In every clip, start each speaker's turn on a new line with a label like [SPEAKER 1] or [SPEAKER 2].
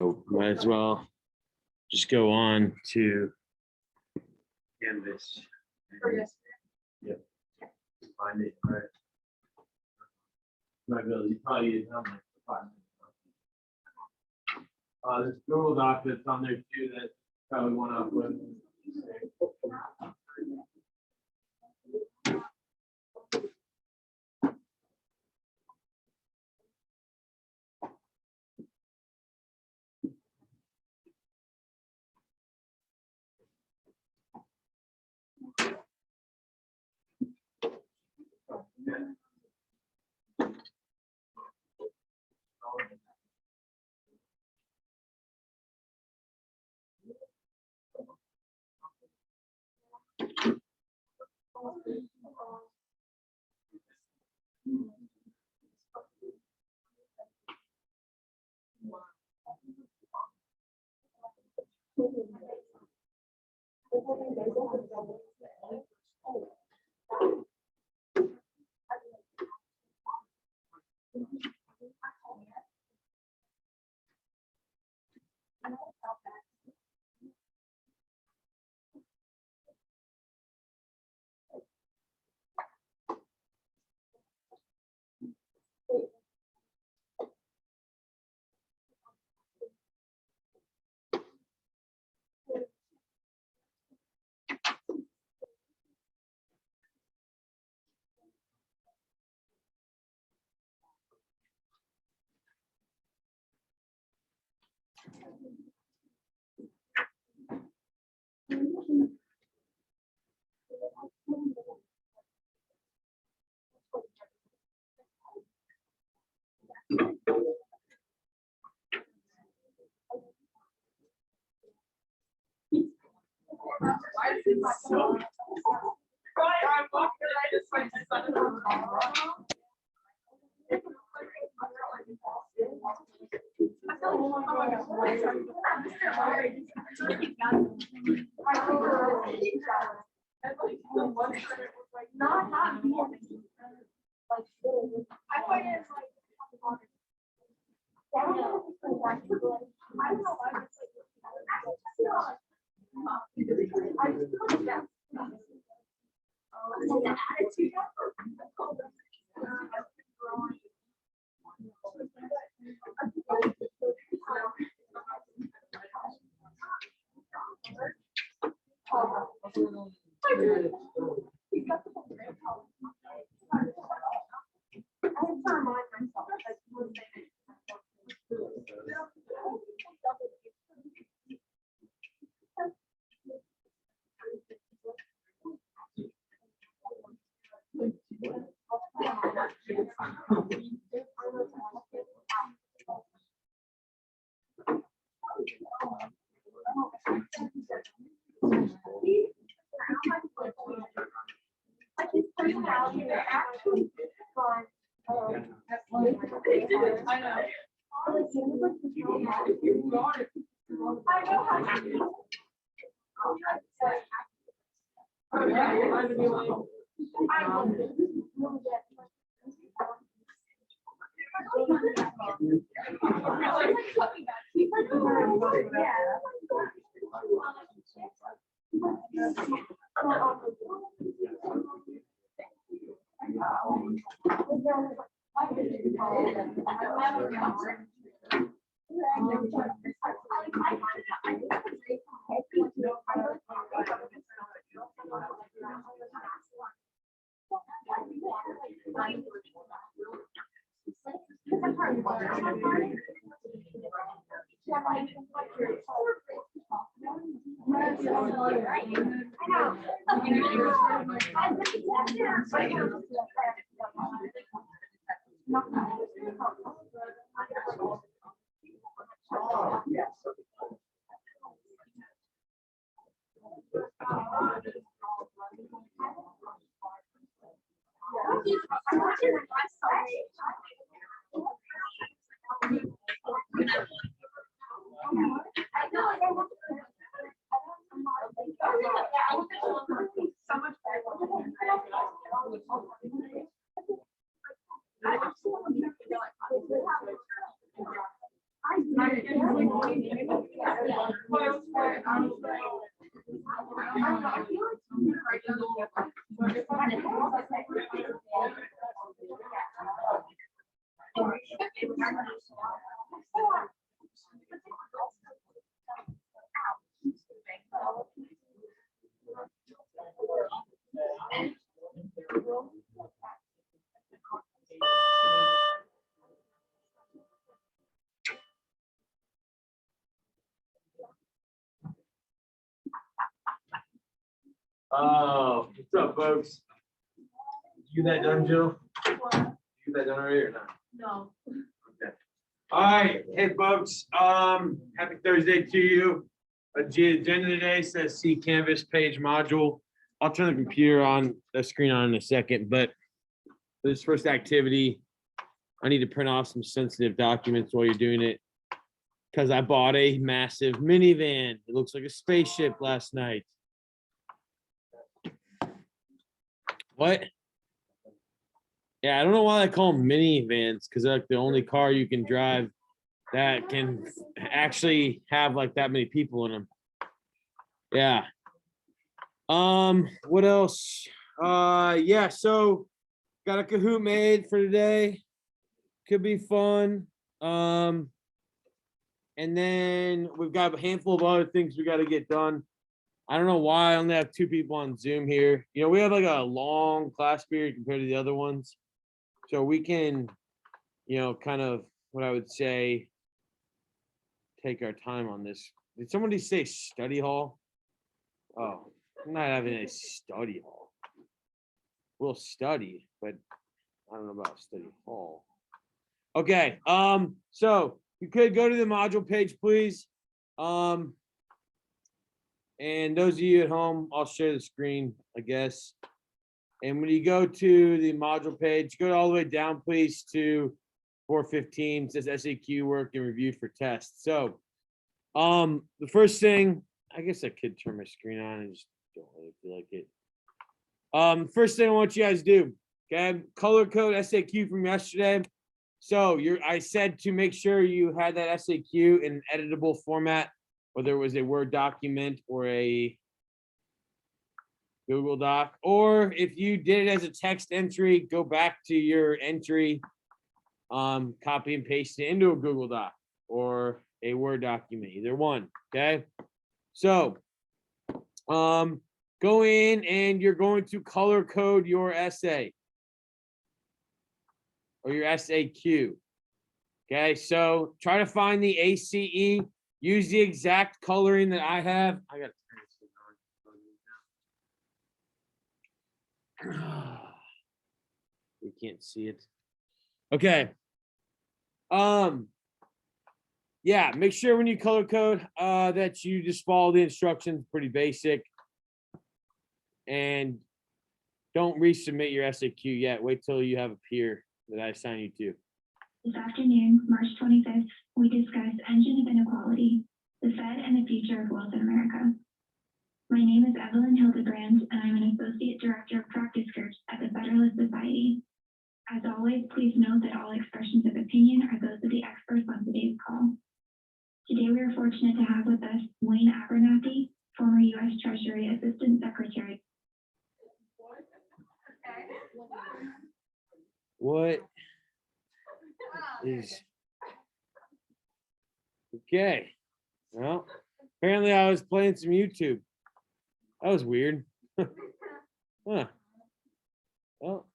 [SPEAKER 1] Might as well just go on to Canvas. Yep. Find it, right? Might be able to probably use it on like 5 minutes. This Google Doc that's on there too that probably went up with.
[SPEAKER 2] Oh, what's up, folks? You get that done, Jill? You get that done already or not?
[SPEAKER 3] No.
[SPEAKER 2] Okay. All right, hey, folks. Happy Thursday to you. The agenda today says see Canvas page module. I'll turn the computer on, the screen on in a second, but for this first activity, I need to print off some sensitive documents while you're doing it because I bought a massive minivan. It looks like a spaceship last night. What? Yeah, I don't know why they call them minivans, because they're like the only car you can drive that can actually have like that many people in them. Yeah. What else? Yeah, so got a Kahoot made for today. Could be fun. And then we've got a handful of other things we got to get done. I don't know why I only have 2 people on Zoom here. You know, we have like a long class period compared to the other ones. So we can, you know, kind of what I would say, take our time on this. Did somebody say study hall? Oh, I'm not having a study hall. We'll study, but I don't know about study hall. Okay, so you could go to the module page, please. And those of you at home, I'll share the screen, I guess. And when you go to the module page, go all the way down, please, to 415. It says SAQ work and review for tests. So, the first thing, I guess I could turn my screen on. I just don't really feel like it. First thing I want you guys to do, okay, color code SAQ from yesterday. So I said to make sure you had that SAQ in an editable format, whether it was a Word document or a Google Doc, or if you did it as a text entry, go back to your entry, copy and paste it into a Google Doc or a Word document, either one, okay? So, go in and you're going to color code your essay or your SAQ, okay? So try to find the ACE, use the exact coloring that I have. I got to turn this thing on. We can't see it. Okay. Yeah, make sure when you color code that you just follow the instructions, pretty basic. And don't resubmit your SAQ yet. Wait till you have a peer that I assign you to.
[SPEAKER 4] This afternoon, March 25th, we discussed Engine of Inequality, the Fed and the Future of Wealth in America. My name is Evelyn Hildebrand, and I'm an Associate Director of Practice Groups at the Federalist Society. As always, please note that all expressions of opinion are those of the experts on today's call. Today, we are fortunate to have with us Wayne Abernathy, former U.S. Treasury Assistant Secretary.
[SPEAKER 2] What is okay? Well, apparently I was playing some YouTube. That was weird. Huh. Well,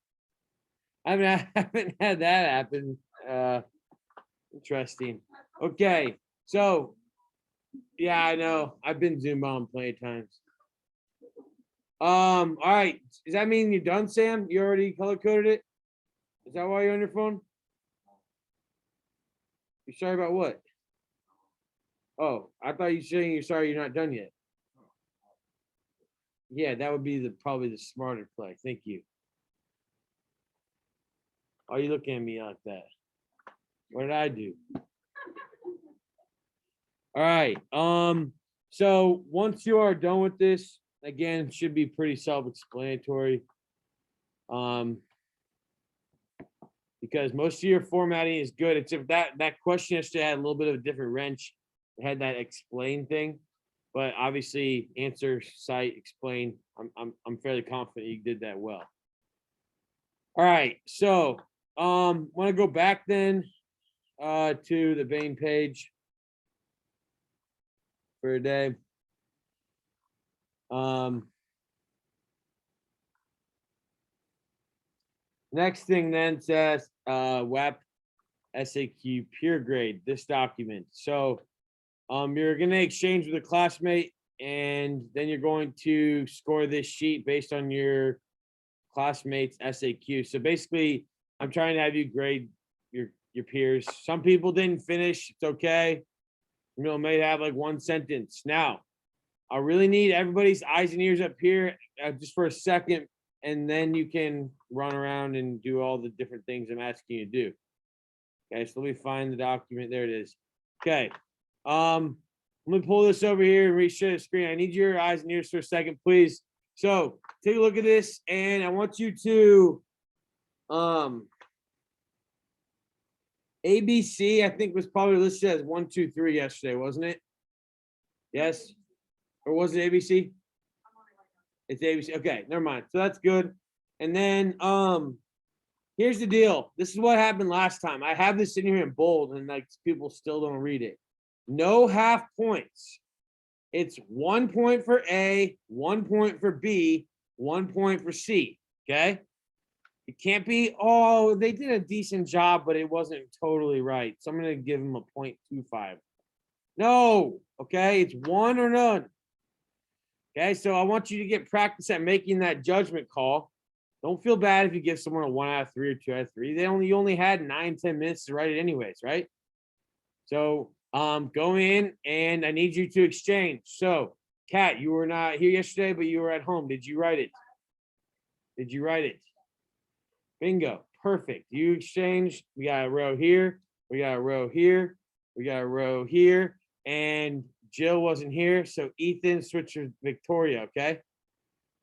[SPEAKER 2] I mean, I haven't had that happen. Interesting. Okay, so yeah, I know. I've been Zoom bombed plenty of times. All right. Does that mean you're done, Sam? You already color coded it? Is that why you're on your phone? You're sorry about what? Oh, I thought you were saying you're sorry you're not done yet. Yeah, that would be probably the smarter play. Thank you. Why are you looking at me like that? What did I do? All right. So once you are done with this, again, it should be pretty self-explanatory. Because most of your formatting is good. It's if that question yesterday had a little bit of a different wrench. It had that explain thing, but obviously answer, cite, explain. I'm fairly confident you did that well. All right, so want to go back then to the main page for a day. Next thing then says Whap SAQ peer grade, this document. So you're gonna exchange with a classmate, and then you're going to score this sheet based on your classmates SAQ. So basically, I'm trying to have you grade your peers. Some people didn't finish, it's okay. You know, may have like one sentence. Now, I really need everybody's eyes and ears up here just for a second, and then you can run around and do all the different things I'm asking you to do. Okay, so let me find the document. There it is. Okay. Let me pull this over here and reshare the screen. I need your eyes and ears for a second, please. So take a look at this, and I want you to ABC, I think was probably listed as 1, 2, 3 yesterday, wasn't it? Yes? Or was it ABC? It's ABC. Okay, never mind. So that's good. And then here's the deal. This is what happened last time. I have this in here in bold, and like people still don't read it. No half points. It's 1 point for A, 1 point for B, 1 point for C. Okay. It can't be, oh, they did a decent job, but it wasn't totally right. So I'm going to give them a 0.25. No. Okay. It's 1 or none. Okay. So I want you to get practice at making that judgment call. Don't feel bad if you give someone a 1 out of 3 or 2 out of 3. You only had 9, 10 minutes to write it anyways, right? So go in, and I need you to exchange. So Kat, you were not here yesterday, but you were at home. Did you write it? Did you write it? Bingo. Perfect. You exchanged. We got a row here. We got a row here. We got a row here. And Jill wasn't here. So Ethan switched with Victoria. Okay.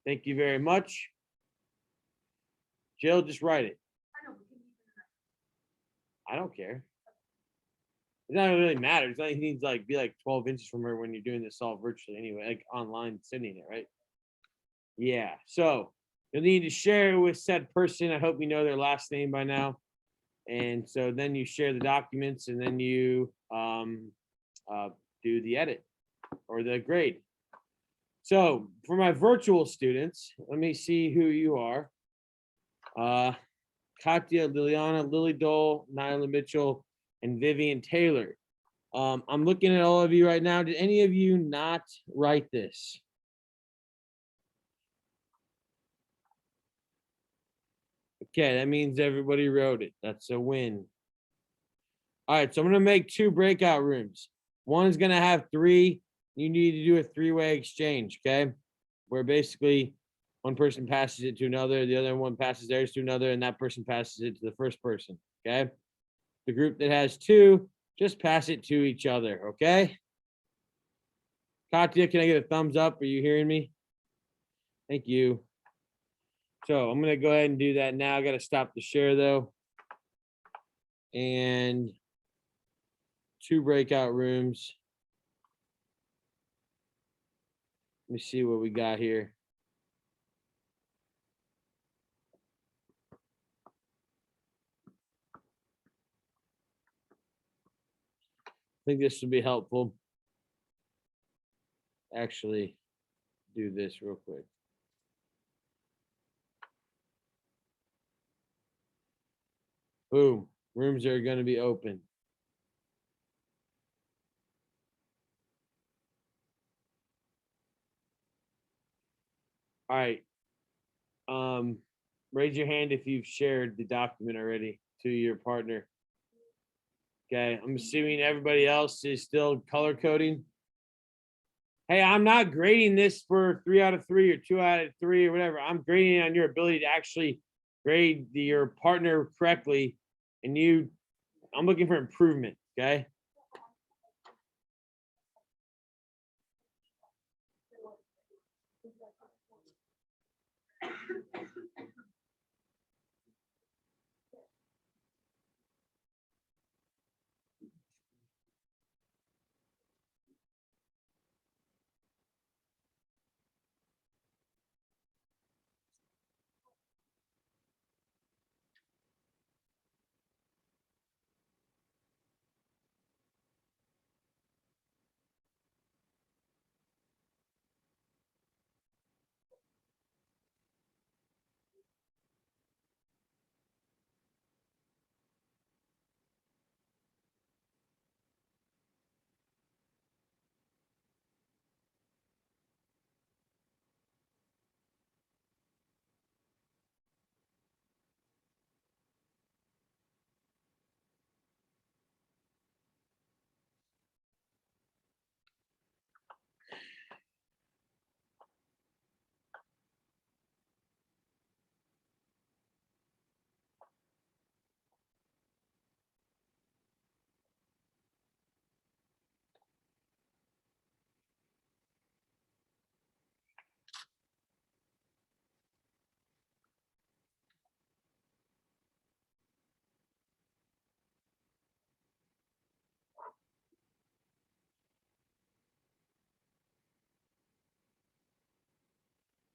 [SPEAKER 2] Thank you very much. Jill, just write it. I don't care. It doesn't really matter. It's not, he needs like be like 12 inches from her when you're doing this all virtually anyway, like online sending it, right? Yeah. So you'll need to share it with said person. I hope you know their last name by now. And so then you share the documents, and then you do the edit or the grade. So for my virtual students, let me see who you are. Katya, Liliana, Lily Dole, Nyla Mitchell, and Vivian Taylor. I'm looking at all of you right now. Did any of you not write this? Okay, that means everybody wrote it. That's a win. All right, so I'm going to make 2 breakout rooms. One is going to have 3. You need to do a 3-way exchange, okay? Where basically one person passes it to another, the other one passes theirs to another, and that person passes it to the first person, okay? The group that has 2, just pass it to each other, okay? Katya, can I get a thumbs up? Are you hearing me? Thank you. So I'm going to go ahead and do that now. I got to stop the share though. And 2 breakout rooms. Let me see what we got here. I think this would be helpful. Actually, do this real quick. Boom. Rooms are going to be open. All right. Raise your hand if you've shared the document already to your partner. Okay. I'm assuming everybody else is still color coding. Hey, I'm not grading this for 3 out of 3 or 2 out of 3 or whatever. I'm grading on your ability to actually grade your partner correctly. And I'm looking for improvement. Okay.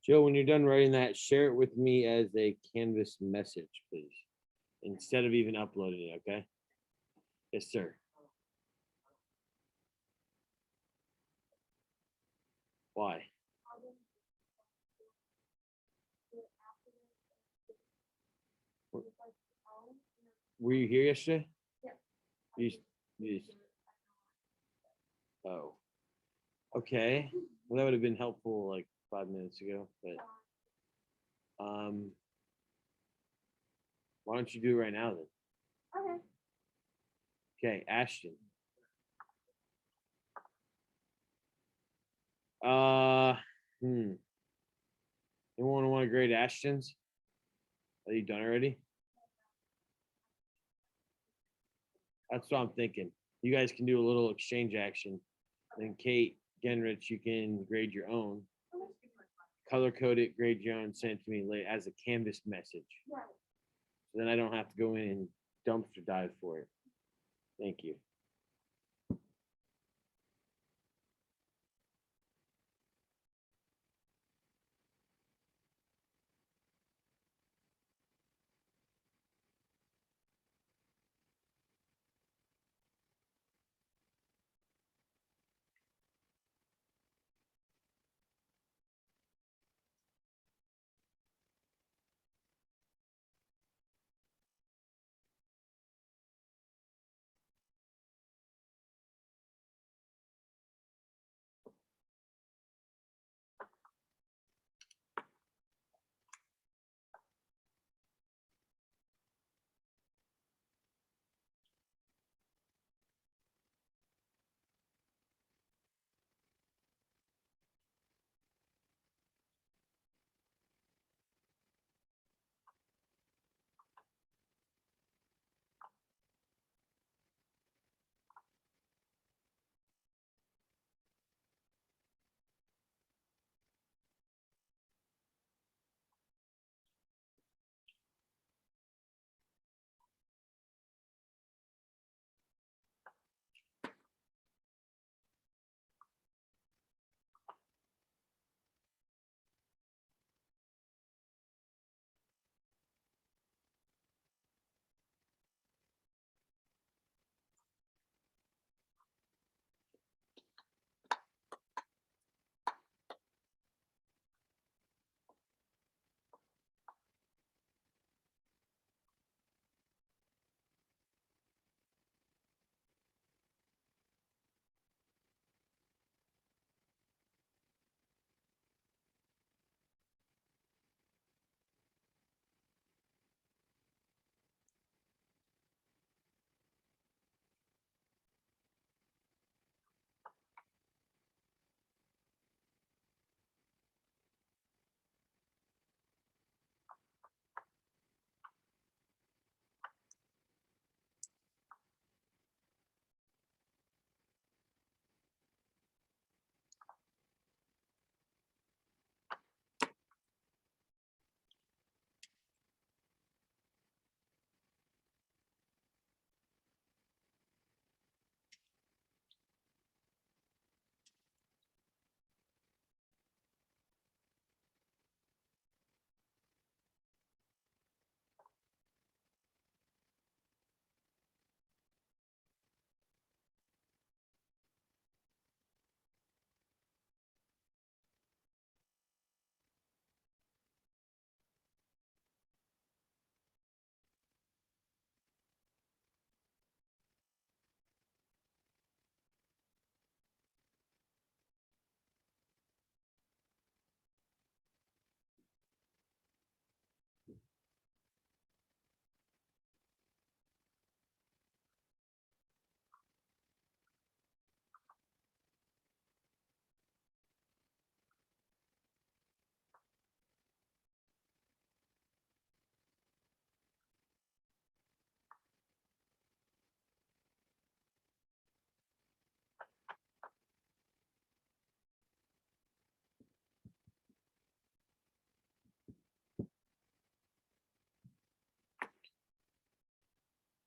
[SPEAKER 2] Joe, when you're done writing that, share it with me as a Canvas message, please, instead of even uploading it, okay? Yes, sir. Why? Were you here yesterday? You, you, oh, okay. Well, that would have been helpful like 5 minutes ago, but why don't you do it right now then?
[SPEAKER 3] Okay.
[SPEAKER 2] Okay, Ashton. Anyone want to grade Ashton's? Are you done already? That's what I'm thinking. You guys can do a little exchange action. Then Kate Genrich, you can grade your own. Color code it, grade your own, send it to me later as a Canvas message.
[SPEAKER 3] Right.
[SPEAKER 2] So then I don't have to go in and dumpster dive for it. Thank you.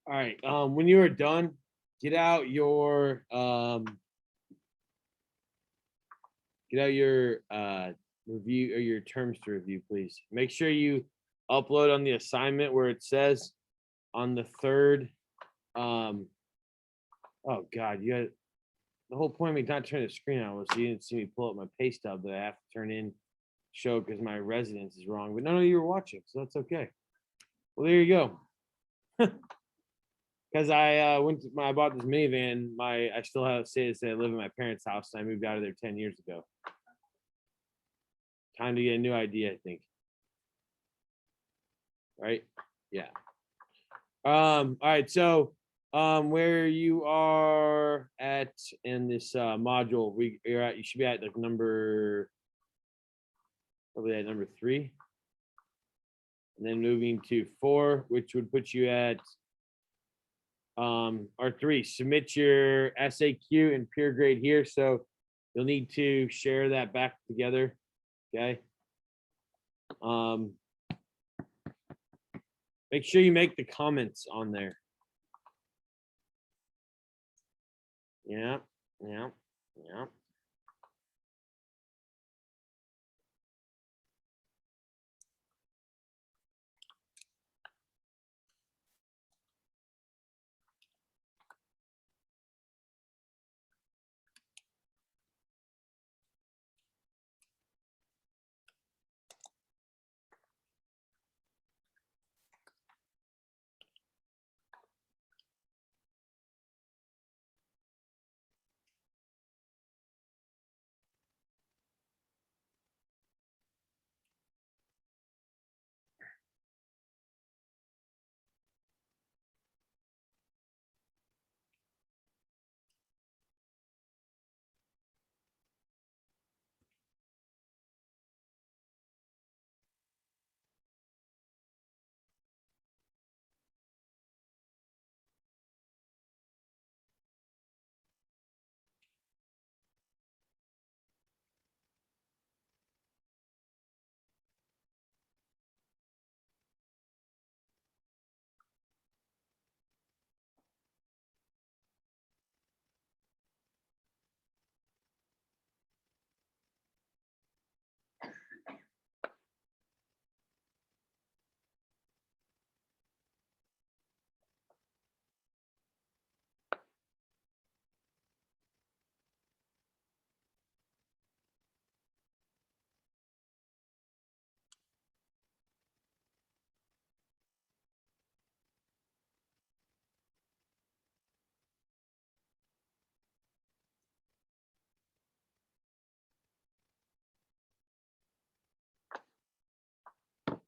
[SPEAKER 2] All right. When you are done, get out your review or your terms to review, please. Make sure you upload on the assignment where it says on the third. Oh God, you got the whole point of me not turning the screen on was so you didn't see me pull up my pay stub that I have to turn in show because my residence is wrong. But none of you were watching, so that's okay. Well, there you go. Because I I bought this minivan. I still have to say I live in my parents' house. And I moved out of there 10 years ago. Time to get a new idea, I think. Right? Yeah. All right. So, where you are at in this module, you should be at like probably at number 3, and then moving to 4, which would put you at or 3. Submit your SAQ and peer grade here. So you'll need to share that back together. Okay. Make sure you make the comments on there. Yeah, yeah, yeah.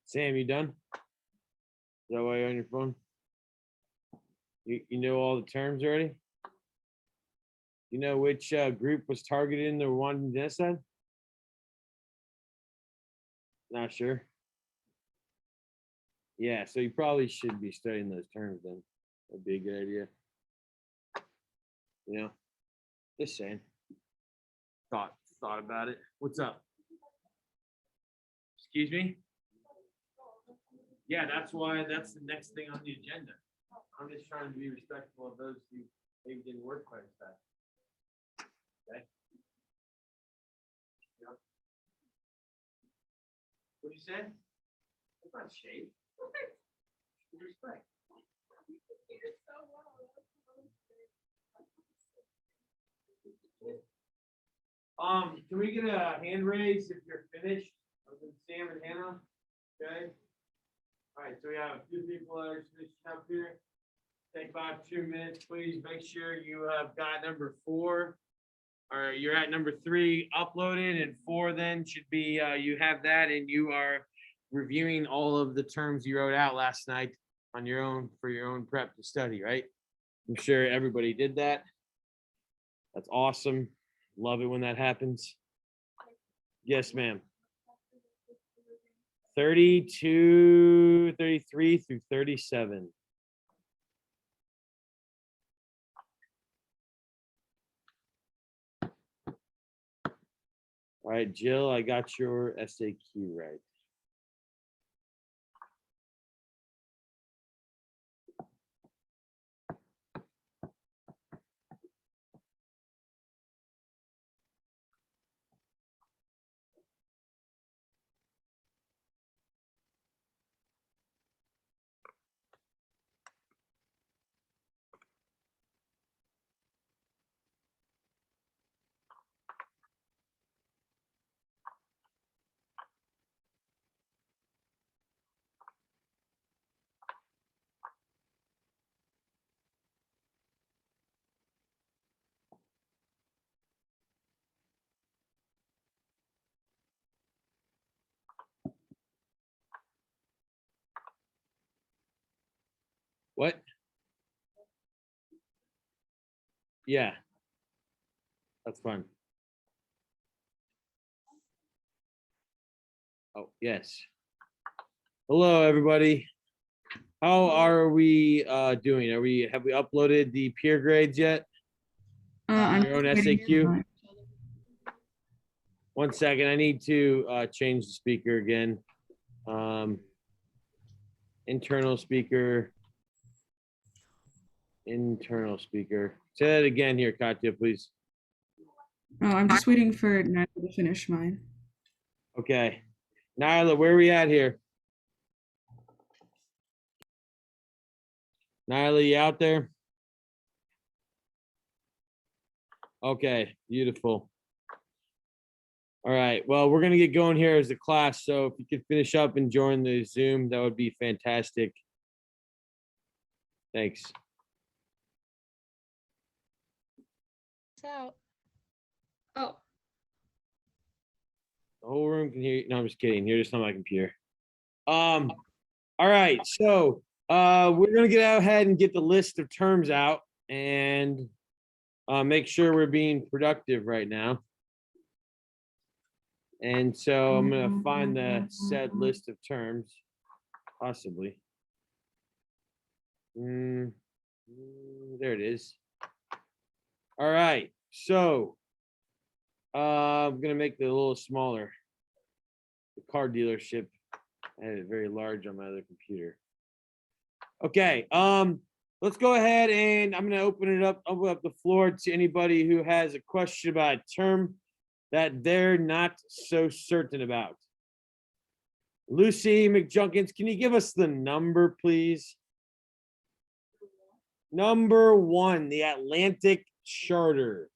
[SPEAKER 2] Sam, you done? Is that why you're on your phone? You know all the terms already? You know which group was targeted in the Rwandan genocide? Not sure. Yeah, so you probably should be studying those terms then. That'd be a good idea. You know, just saying. Thought about it. What's up? Excuse me? Yeah, that's the next thing on the agenda. I'm just trying to be respectful of those who maybe didn't work quite as fast. Okay. Yep. What'd you say? It's not shade. Respect. Can we get a hand raise if you're finished? Sam and Hannah. Okay. All right, so we have 2 people that are finishing up here. Take about 2 minutes, please. Make sure you have got number 4, or you're at number 3 uploaded, and 4 then should be you have that, and you are reviewing all of the terms you wrote out last night on your own for your own prep to study, right? I'm sure everybody did that. That's awesome. Love it when that happens. Yes, ma'am. 32, 33 through 37. All right, Jill, I got your SAQ right. What? Yeah. That's fun. Oh, yes. Hello, everybody. How are we doing? Have we uploaded the peer grades yet?
[SPEAKER 3] I'm
[SPEAKER 2] Your own
[SPEAKER 3] just waiting
[SPEAKER 2] SAQ?
[SPEAKER 3] for it.
[SPEAKER 2] 1 second, I need to change the speaker again. Internal speaker. Internal speaker. Say that again here, Katya, please.
[SPEAKER 3] Oh, I'm just waiting for Nyla to finish mine.
[SPEAKER 2] Okay. Nyla, where are we at here? Nyla, you out there? Okay, beautiful. All right, well, we're gonna get going here as a class, so if you could finish up and join the Zoom, that would be fantastic. Thanks.
[SPEAKER 5] Out. Oh,
[SPEAKER 2] The whole room can hear you. No, I'm just kidding. You're just on my computer. All right, so we're gonna get out ahead and get the list of terms out and make sure we're being productive right now. And so I'm gonna find the said list of terms, possibly. There it is. All right, so I'm gonna make it a little smaller. The car dealership, I had it very large on my other computer. Okay, let's go ahead and I'm gonna open up the floor to anybody who has a question about a term that they're not so certain about. Lucy McJunkins, can you give us the number, please? Number 1, the Atlantic Charter.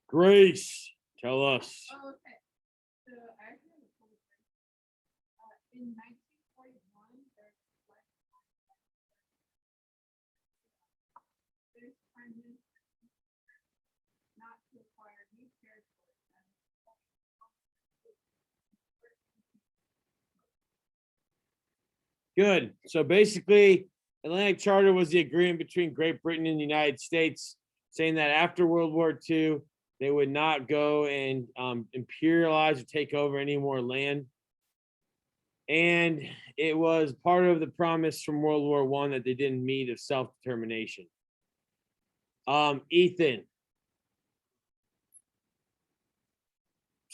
[SPEAKER 2] Grace, tell us.
[SPEAKER 5] oh, okay. So I actually have a cool thing. In 1941, there's prime minister not to acquire new territories.
[SPEAKER 2] Good. So basically, Atlantic Charter was the agreement between Great Britain and the United States, saying that after World War II, they would not go and imperialize or take over any more land. And it was part of the promise from World War I that they didn't meet of self-determination. Ethan.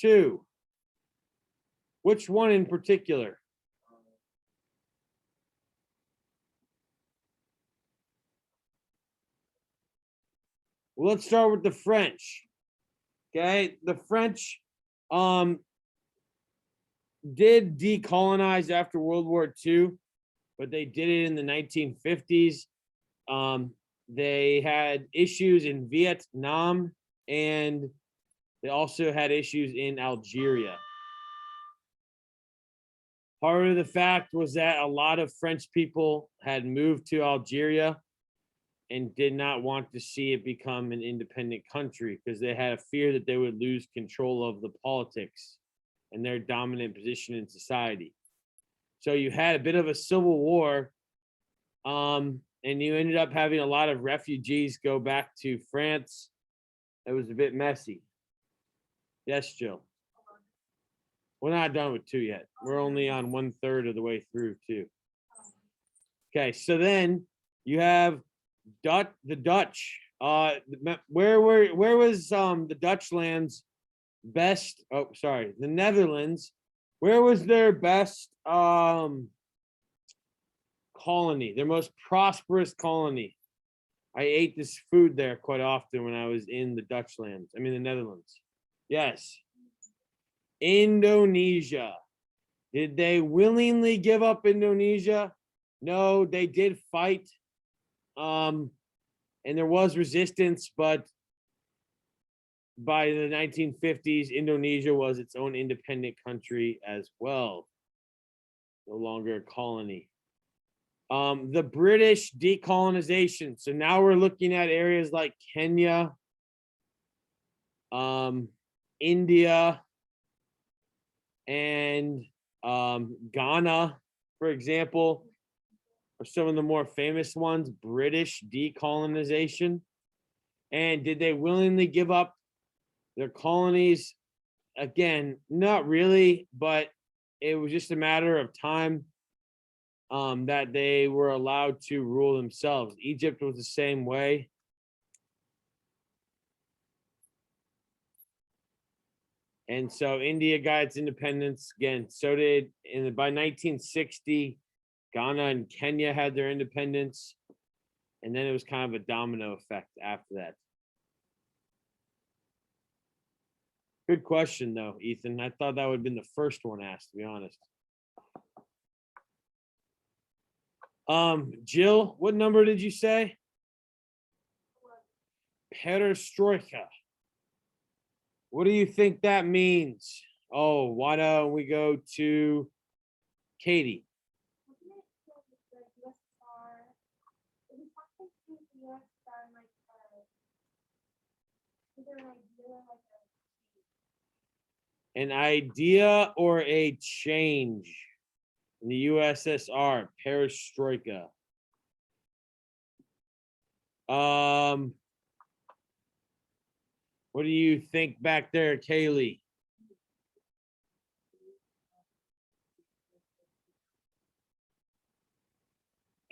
[SPEAKER 2] 2. Which one in particular? Well, let's start with the French. Okay, the French did decolonize after World War II, but they did it in the 1950s. They had issues in Vietnam, and they also had issues in Algeria. Part of the fact was that a lot of French people had moved to Algeria and did not want to see it become an independent country because they had a fear that they would lose control of the politics and their dominant position in society. So you had a bit of a civil war, and you ended up having a lot of refugees go back to France. It was a bit messy. Yes, Jill. We're not done with 2 yet. We're only on 1/3 of the way through 2. Okay, so then you have the Dutch. Where was the Dutch lands best? Oh, sorry, the Netherlands. Where was their best colony? Their most prosperous colony. I ate this food there quite often when I was in the Dutch lands. I mean the Netherlands. Yes. Indonesia. Did they willingly give up Indonesia? No, they did fight. And there was resistance, but by the 1950s, Indonesia was its own independent country as well. No longer a colony. The British decolonization. So now we're looking at areas like Kenya, India, and Ghana, for example. are some of the more famous ones. British decolonization. And did they willingly give up their colonies? Again, not really, but it was just a matter of time that they were allowed to rule themselves. Egypt was the same way. And so India got its independence again. So did by 1960, Ghana and Kenya had their independence. And then it was kind of a domino effect after that. Good question, though, Ethan. I thought that would have been the first one asked, to be honest. Jill, what number did you say? Perestroika. What do you think that means? Oh, why don't we go to Katie? An idea or a change in the USSR, perestroika. What do you think back there, Kaylee?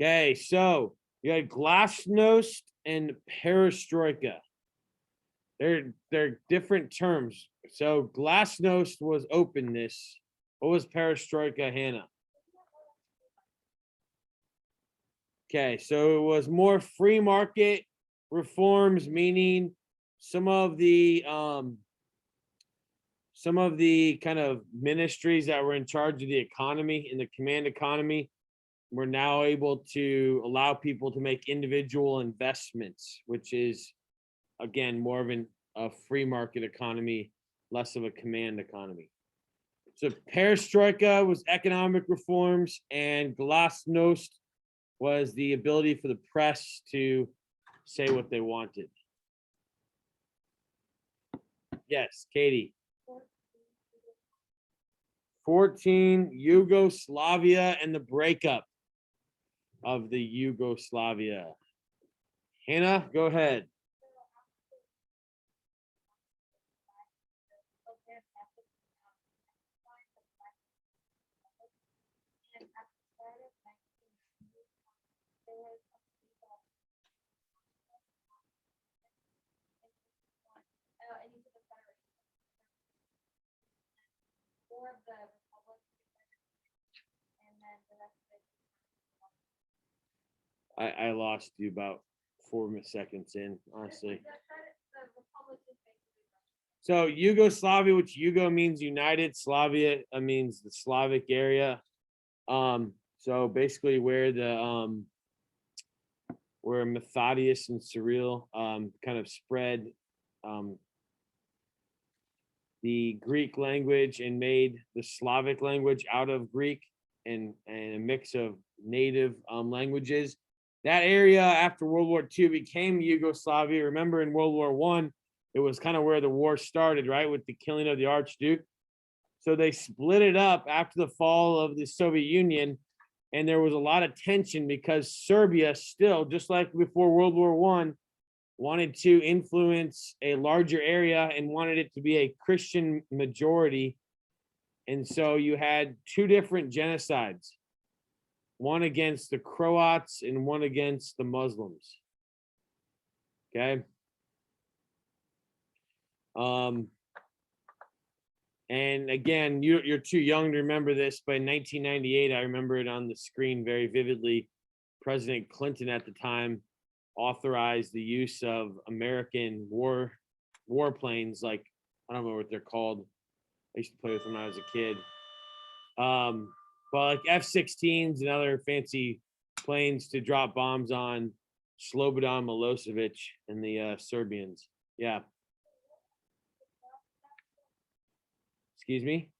[SPEAKER 2] Okay, so you had glasnost and perestroika. They're different terms. So glasnost was openness. What was perestroika, Hannah? Okay, so it was more free market reforms, meaning some of the kind of ministries that were in charge of the economy in the command economy were now able to allow people to make individual investments, which is again more of a free market economy, less of a command economy. So perestroika was economic reforms, and glasnost was the ability for the press to say what they wanted. Yes, Katie. 14, Yugoslavia and the breakup of the Yugoslavia. Hannah, go ahead. I lost you about 4 seconds in, honestly. So Yugoslavia, which Yugo means united, Slavia means the Slavic area. So basically where where Methodius and Cyril kind of spread the Greek language and made the Slavic language out of Greek and a mix of native languages. That area after World War II became Yugoslavia. Remember in World War I, it was kind of where the war started, right? With the killing of the Archduke. So they split it up after the fall of the Soviet Union. And there was a lot of tension because Serbia still, just like before World War I, wanted to influence a larger area and wanted it to be a Christian majority. And so you had two different genocides, one against the Croats and one against the Muslims. Okay. And again, you're too young to remember this, but in 1998, I remember it on the screen very vividly. President Clinton at the time authorized the use of American warplanes, like, I don't know what they're called. I used to play with them when I was a kid. But like F-16s and other fancy planes to drop bombs on Slobodan Milosevic and the Serbians. Yeah. Excuse me?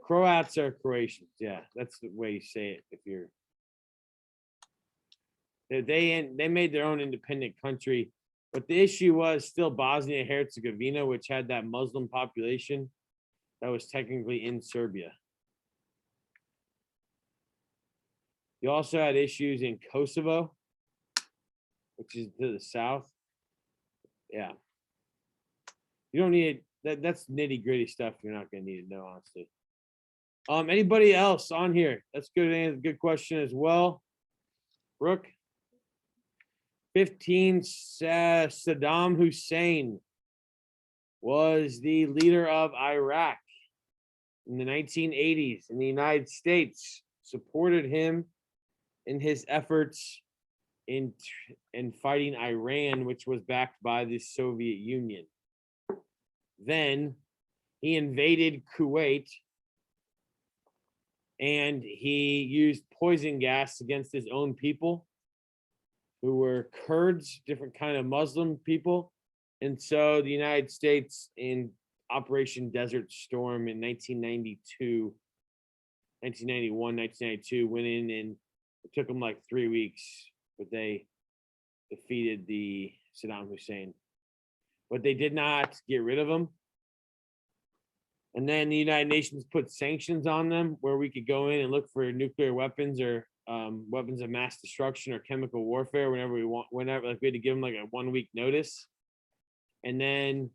[SPEAKER 2] Croats are Croatians. Yeah, that's the way you say it. If you're, they made their own independent country, but the issue was still Bosnia and Herzegovina, which had that Muslim population that was technically in Serbia. You also had issues in Kosovo, which is to the south. Yeah. You don't need that. That's nitty gritty stuff. You're not going to need to know, honestly. Anybody else on here? That's good. Good question as well. Brooke. 15, Saddam Hussein was the leader of Iraq in the 1980s, and the United States supported him in his efforts in fighting Iran, which was backed by the Soviet Union. Then he invaded Kuwait, and he used poison gas against his own people, who were Kurds, different kind of Muslim people. And so the United States in Operation Desert Storm in 1991, 1992, went in, and it took them like 3 weeks, but they defeated the Saddam Hussein. But they did not get rid of him. And then the United Nations put sanctions on them where we could go in and look for nuclear weapons or weapons of mass destruction or chemical warfare whenever we want, whenever, like we had to give them like a 1 week notice. And then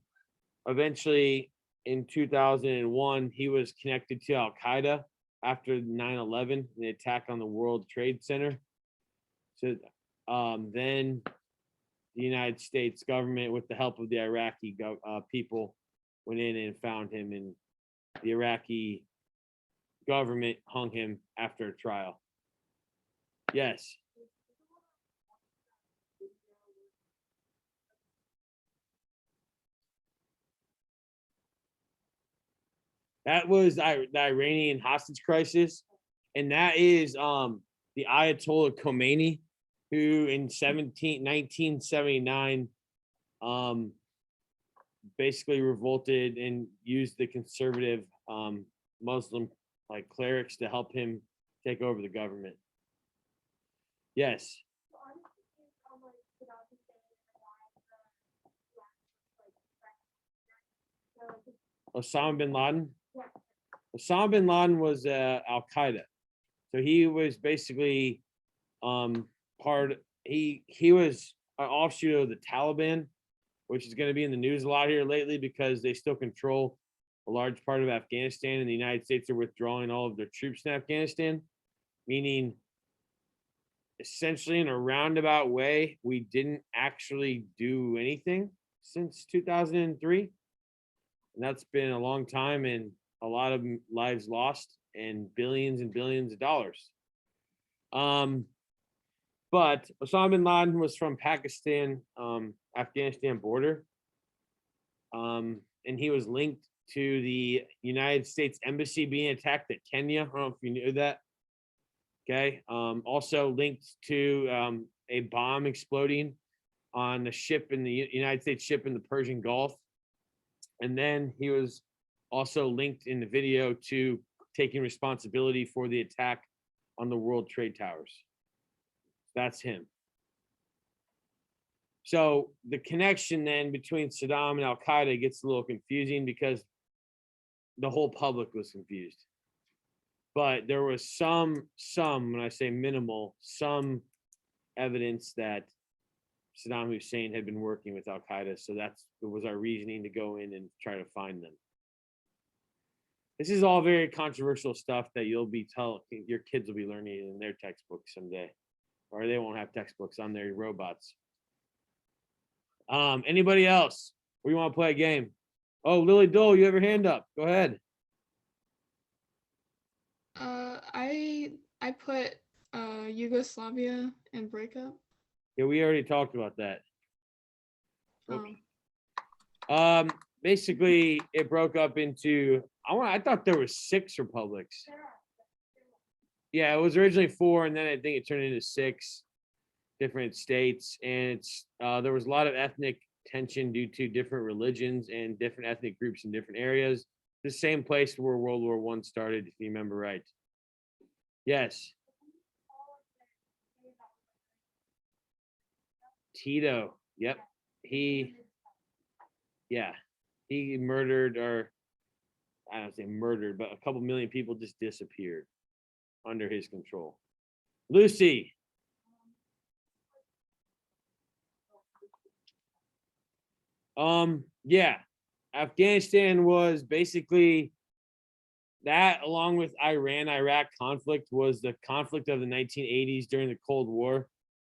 [SPEAKER 2] eventually in 2001, he was connected to Al Qaeda after 9/11, the attack on the World Trade Center. So then the United States government, with the help of the Iraqi people, went in and found him, and the Iraqi government hung him after a trial. Yes. That was the Iranian hostage crisis. And that is the Ayatollah Khomeini, who in 1979 basically revolted and used the conservative Muslim like clerics to help him take over the government. Yes. Osama bin Laden. Osama bin Laden was Al Qaeda, so he was basically he was an offshoot of the Taliban, which is going to be in the news a lot here lately because they still control a large part of Afghanistan, and the United States are withdrawing all of their troops in Afghanistan, meaning essentially in a roundabout way, we didn't actually do anything since 2003. And that's been a long time and a lot of lives lost and billions of dollars. But Osama bin Laden was from Pakistan, Afghanistan border. And he was linked to the United States Embassy being attacked at Kenya. I don't know if you knew that. Okay. Also linked to a bomb exploding on the ship in the United States ship in the Persian Gulf. And then he was also linked in the video to taking responsibility for the attack on the World Trade Towers. That's him. So the connection then between Saddam and Al Qaeda gets a little confusing because the whole public was confused. But there was some, when I say minimal, some evidence that Saddam Hussein had been working with Al Qaeda. So it was our reasoning to go in and try to find them. This is all very controversial stuff that your kids will be learning in their textbooks someday, or they won't have textbooks on their robots. Anybody else? We want to play a game? Oh, Lily Dole, you have your hand up. Go ahead.
[SPEAKER 5] I put Yugoslavia and breakup.
[SPEAKER 2] Yeah, we already talked about that.
[SPEAKER 5] Oh.
[SPEAKER 2] Basically, it broke up into. I thought there were 6 republics. Yeah, it was originally 4, and then I think it turned into 6 different states. And there was a lot of ethnic tension due to different religions and different ethnic groups in different areas. The same place where World War I started, if you remember right. Yes. Tito. Yep. He murdered, or I don't say murdered, but a couple million people just disappeared under his control. Lucy. Yeah. Afghanistan was basically that, along with Iran-Iraq conflict, was the conflict of the 1980s during the Cold War,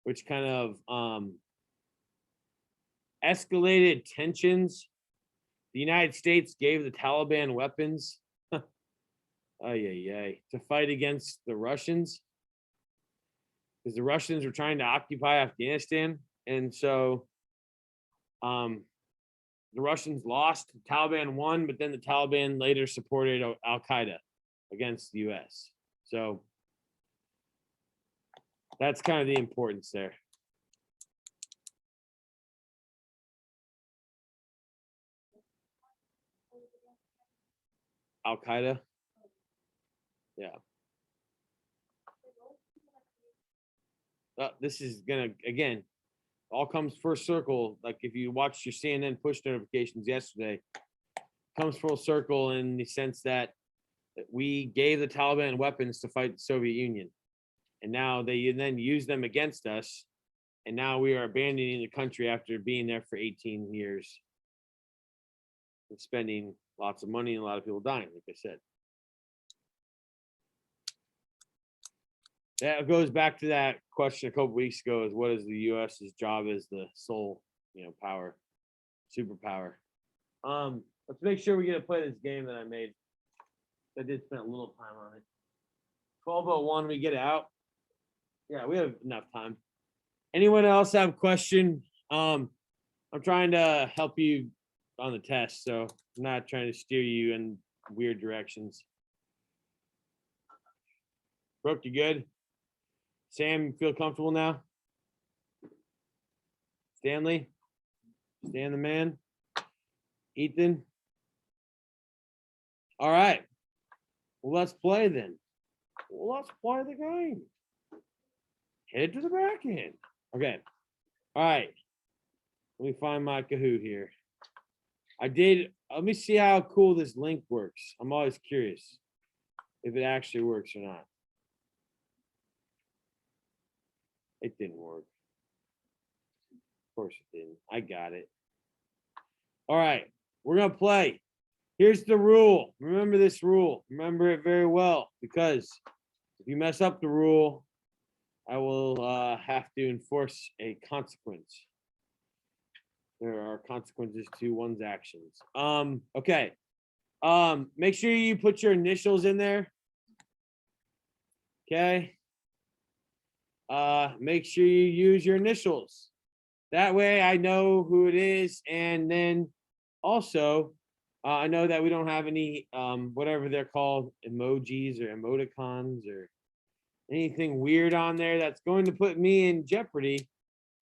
[SPEAKER 2] which kind of escalated tensions. The United States gave the Taliban weapons to fight against the Russians, because the Russians were trying to occupy Afghanistan. And so the Russians lost, the Taliban won, but then the Taliban later supported Al-Qaeda against the US. So that's kind of the importance there. Al-Qaeda. Yeah. This is gonna, again, all comes first circle. Like if you watched your CNN push notifications yesterday, comes full circle in the sense that we gave the Taliban weapons to fight the Soviet Union, and now they then use them against us, and now we are abandoning the country after being there for 18 years and spending lots of money and a lot of people dying, like I said. That goes back to that question a couple weeks ago: is what is the US's job as the sole, power, superpower? Let's make sure we get to play this game that I made. I did spend a little time on it. 12:01, we get out. Yeah, we have enough time. Anyone else have a question? I'm trying to help you on the test, so I'm not trying to steer you in weird directions. Brooke, you good? Sam, you feel comfortable now? Stanley? Stan the man? Ethan? All right. Well, let's play then. Well, let's play the game. Head to the back end. Okay. All right. Let me find my Kahoot here. Let me see how cool this link works. I'm always curious if it actually works or not. It didn't work. Of course it didn't. I got it. All right. We're going to play. Here's the rule. Remember this rule. Remember it very well, because if you mess up the rule, I will have to enforce a consequence. There are consequences to one's actions. Okay. Make sure you put your initials in there. Okay. Make sure you use your initials. That way I know who it is. And then also, I know that we don't have any, whatever they're called, emojis or emoticons or anything weird on there that's going to put me in jeopardy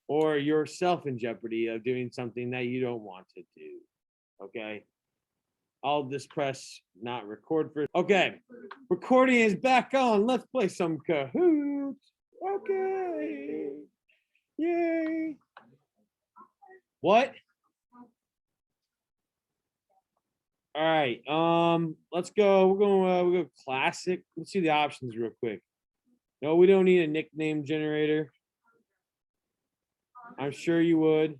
[SPEAKER 2] or yourself in jeopardy of doing something that you don't want to do. Okay. I'll just press not record for. Okay. Recording is back on. Let's play some Kahoot. Okay. Yay. What? All right. Let's go. We'll go classic. Let's see the options real quick. No, we don't need a nickname generator. I'm sure you would.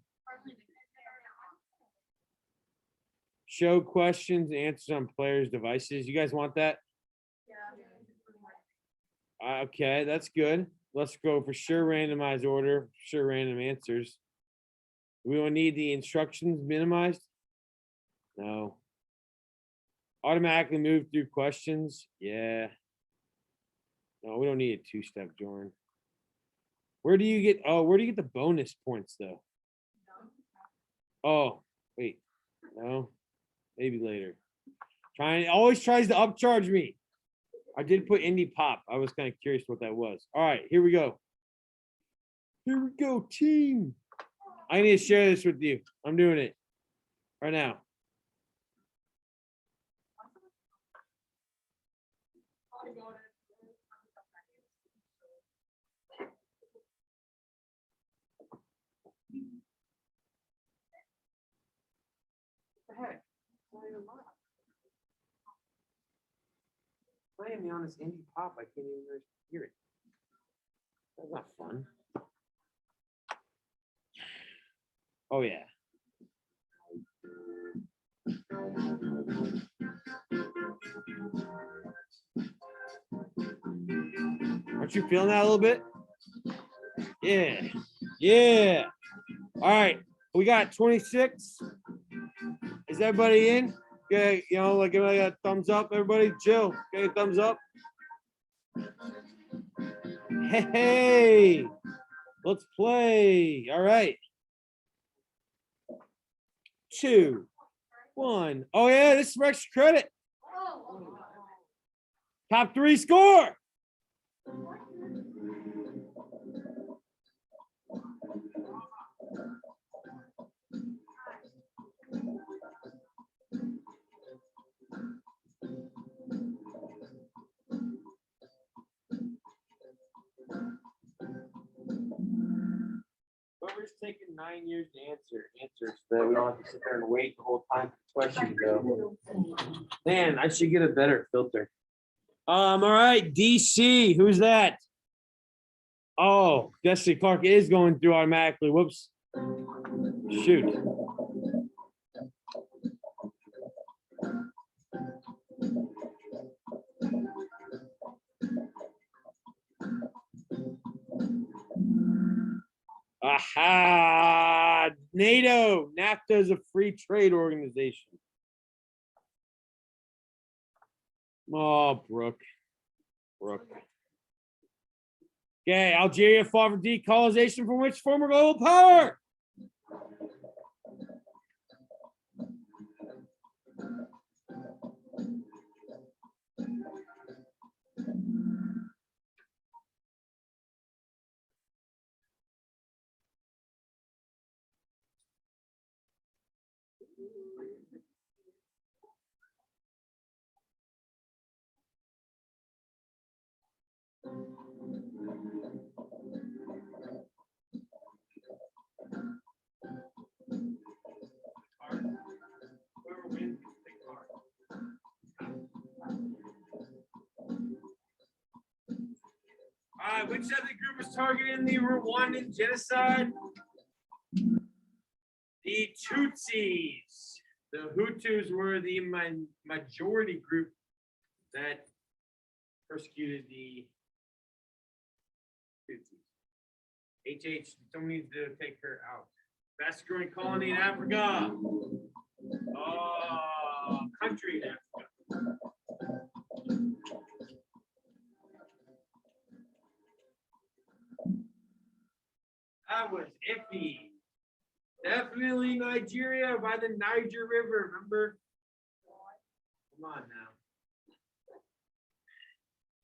[SPEAKER 2] Show questions and answers on players' devices. You guys want that? Okay, that's good. Let's go for sure randomized order, for sure random answers. We will need the instructions minimized. No. Automatically move through questions. Yeah. No, we don't need a two-step join. Where do you get the bonus points though? Oh, wait. No. Maybe later. Always tries to upcharge me. I did put indie pop. I was kind of curious what that was. All right, here we go. Here we go, team. I need to share this with you. I'm doing it right now. What the heck? Playing me on this indie pop, I can't even hear it. That's not fun. Oh yeah. Aren't you feeling that a little bit? Yeah. Yeah. All right. We got 26. Is everybody in? Okay, you know, like everybody got a thumbs up. Everybody chill. Okay, thumbs up. Hey, let's play. All right. 2, 1. Oh yeah, this is for extra credit. Top 3 score. Whoever's taking 9 years to answer so that we don't have to sit there and wait the whole time for questions to go. Man, I should get a better filter. All right, DC, who's that? Oh, Jesse Clark is going through automatically. Whoops. Shoot. Aha! NATO. NAFTA is a free trade organization. Oh, Brooke. Okay, Algeria fought for decolonization from which former global power? All right, which ethnic group was targeted in the Rwandan genocide? The Tutsis. The Hutus were the majority group that persecuted the Tutsis. Someone needs to take her out. Fastest growing colony in Africa. Country in Africa. That was iffy. Definitely Nigeria by the Niger River, remember? Come on now.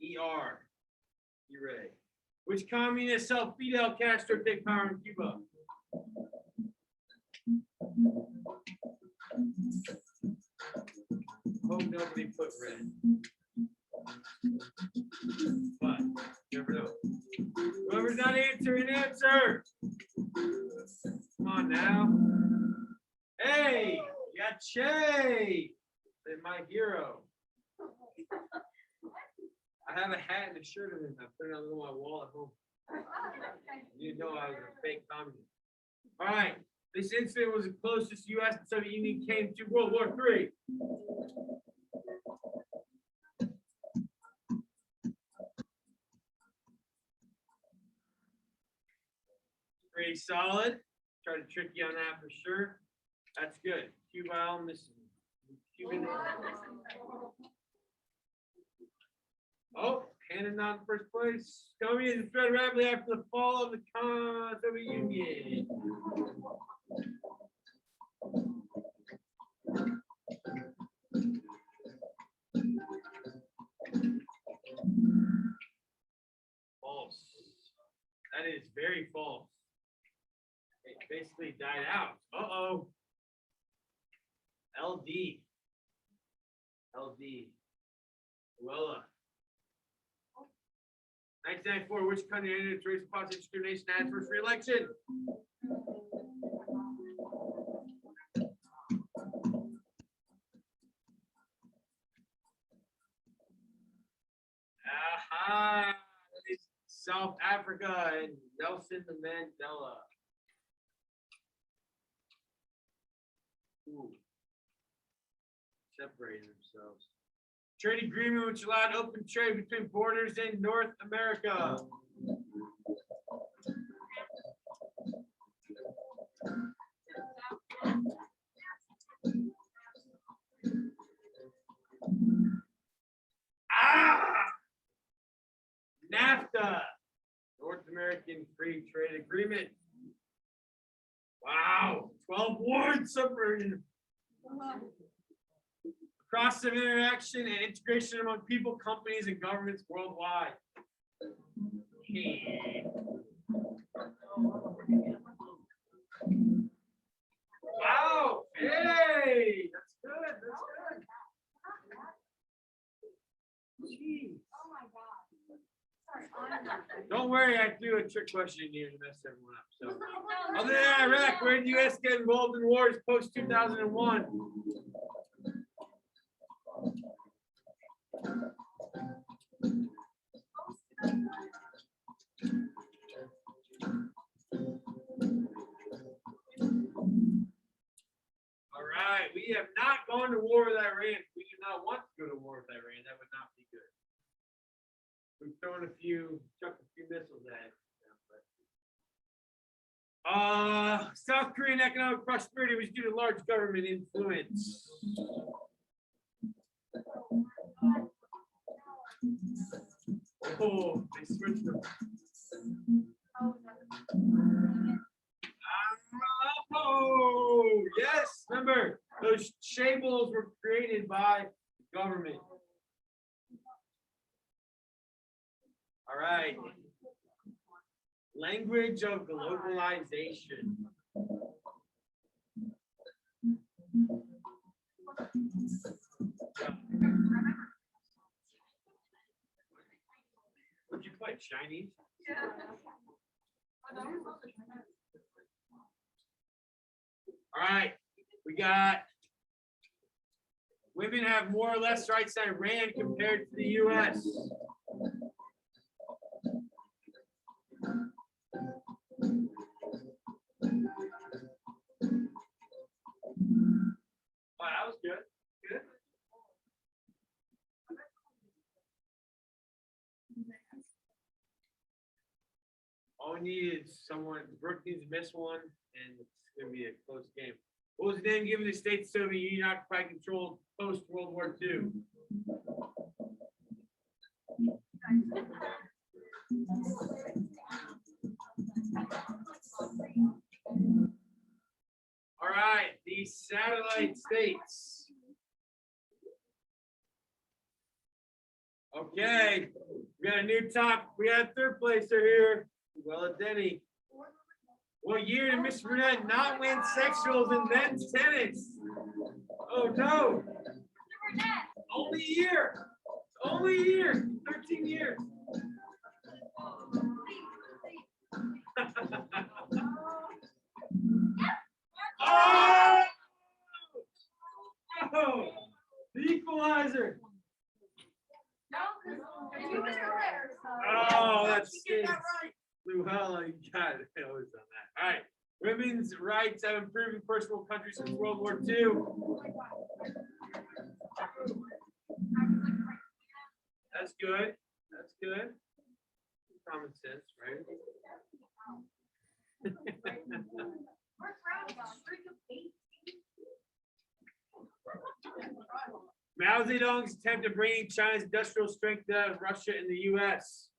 [SPEAKER 2] ER. Ure. Which communist helped Fidel Castro take power in Cuba? Hope nobody put red. But you never know. Whoever's not answering, answer. Come on now. Hey, you got Che. My hero. I have a hat and a shirt of him. I put it on my wall at home. You know I was a fake communist. All right. This incident was the closest U.S. and Soviet Union came to World War III. Pretty solid. Try to trick you on that for sure. That's good. Cuba, I'm missing. Cuban. Oh, Canada not in first place. Communism spread rapidly after the fall of the Soviet Union. False. That is very false. It basically died out. Uh-oh. LD. Luella. 1994, which country ended its racial policy discrimination at its first re-election? Aha! That is South Africa and Nelson Mandela. Ooh. Separating themselves. Trade agreement which allowed open trade between borders in North America. NAFTA, North American Free Trade Agreement. Wow, 12 words separated. Cross of interaction and integration among people, companies, and governments worldwide. Wow, hey, that's good, that's good. Jeez. Don't worry, I threw a trick question here to mess everyone up. So, other than Iraq, where did the U.S. get involved in wars post 2001? All right, we have not gone to war with Iran. We do not want to go to war with Iran. That would not be good. We've thrown chucked a few missiles at it. South Korean economic prosperity was due to large government influence. Oh, they switched them. Oh, yes. Remember, those chaebols were created by the government. All right. Language of globalization. Would you play Chinese? All right, we got women have more or less rights than Iran compared to the U.S. Oh, that was good. Good. All we need is someone. Brooke needs to miss one, and it's going to be a close game. What was the name given to the States Soviet Union occupied controlled post World War II? All right, the satellite states. Okay, we got a new top. We got a third placer here. Well, Denny. What year did Miss Burnett not win sexuals in men's tennis? Oh no! Only a year. Only a year. 13 years. Oh! Oh! The equalizer. Oh, that's Luella, you got it. I always done that. All right. Women's rights have improved in first world countries since World War II. That's good. That's good. Common sense, right? Mao Zedong's attempt to bring China's industrial strength out of Russia and the U.S.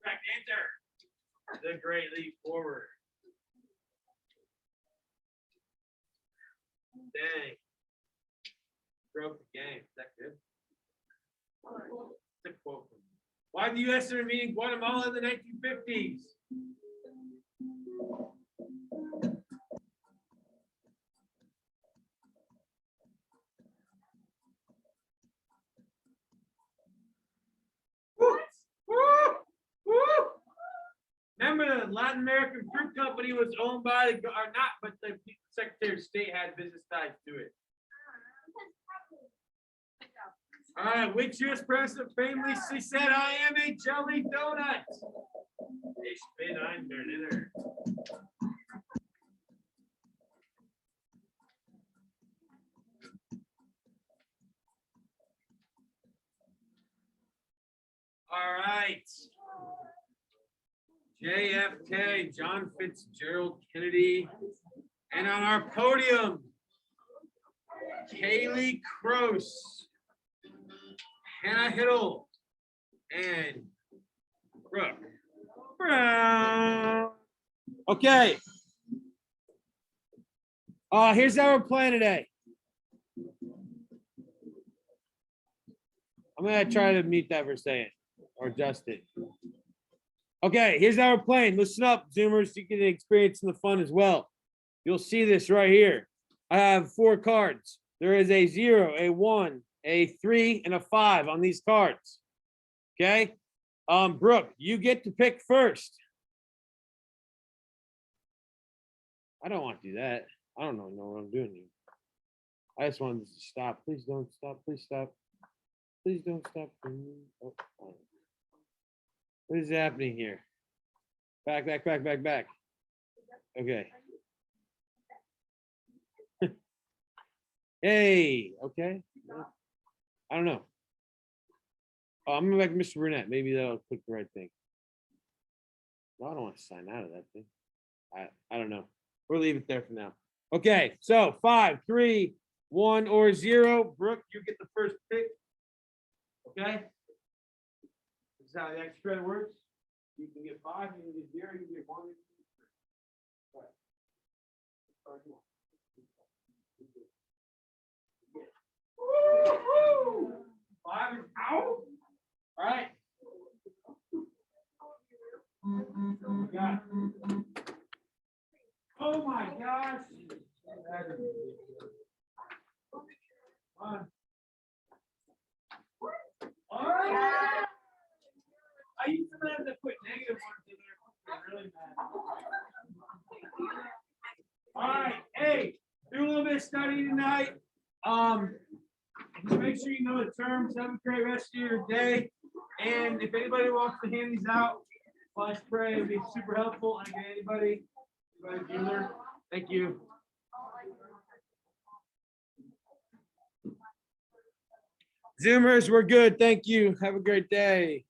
[SPEAKER 2] Correct answer. The Great Leap Forward. Dang. Broke the game. Is that good? It's a quote from me. Why did the U.S. intervene in Guatemala in the 1950s? Woo! Woo! Woo! Remember, the Latin American Fruit Company was owned by the, or not, but the Secretary of State had business ties to it. All right, which U.S. president famously said, "I am a jelly donut"? Ich bin ein Berliner. All right. JFK, John Fitzgerald Kennedy. And on our podium, Kaylee Cross, Hannah Hiddle, and Brooke Brown. Okay. Here's how we're playing today. I'm gonna try to mute that for a second or adjust it. Okay, here's how we're playing. Listen up, Zoomers. You can experience the fun as well. You'll see this right here. I have 4 cards. There is a 0, a 1, a 3, and a 5 on these cards. Okay. Brooke, you get to pick first. I don't want to do that. I don't know what I'm doing here. I just wanted to stop. Please don't stop. Please stop. Please don't stop. Oh, what is happening here? Back. Okay. Hey, okay. I don't know. Oh, I'm going back to Mr. Burnett. Maybe that'll click the right thing. No, I don't want to sign out of that thing. I don't know. We'll leave it there for now. Okay, so 5, 3, 1, or 0. Brooke, you get the first pick. Okay? This is how the extra credit works. You can get 5, you can get 0, you can get 1, you can get 3. All right. Start you want. Woo-hoo! 5 is out. All right. Oh my gosh. All right. I used to have to put negative ones in there. I'm really mad. All right. Hey, do a little bit of study tonight. Just make sure you know the terms. Have a great rest of your day. And if anybody wants to hand these out, flash spray would be super helpful. And again, anybody dealer, thank you. Zoomers, we're good. Thank you. Have a great day.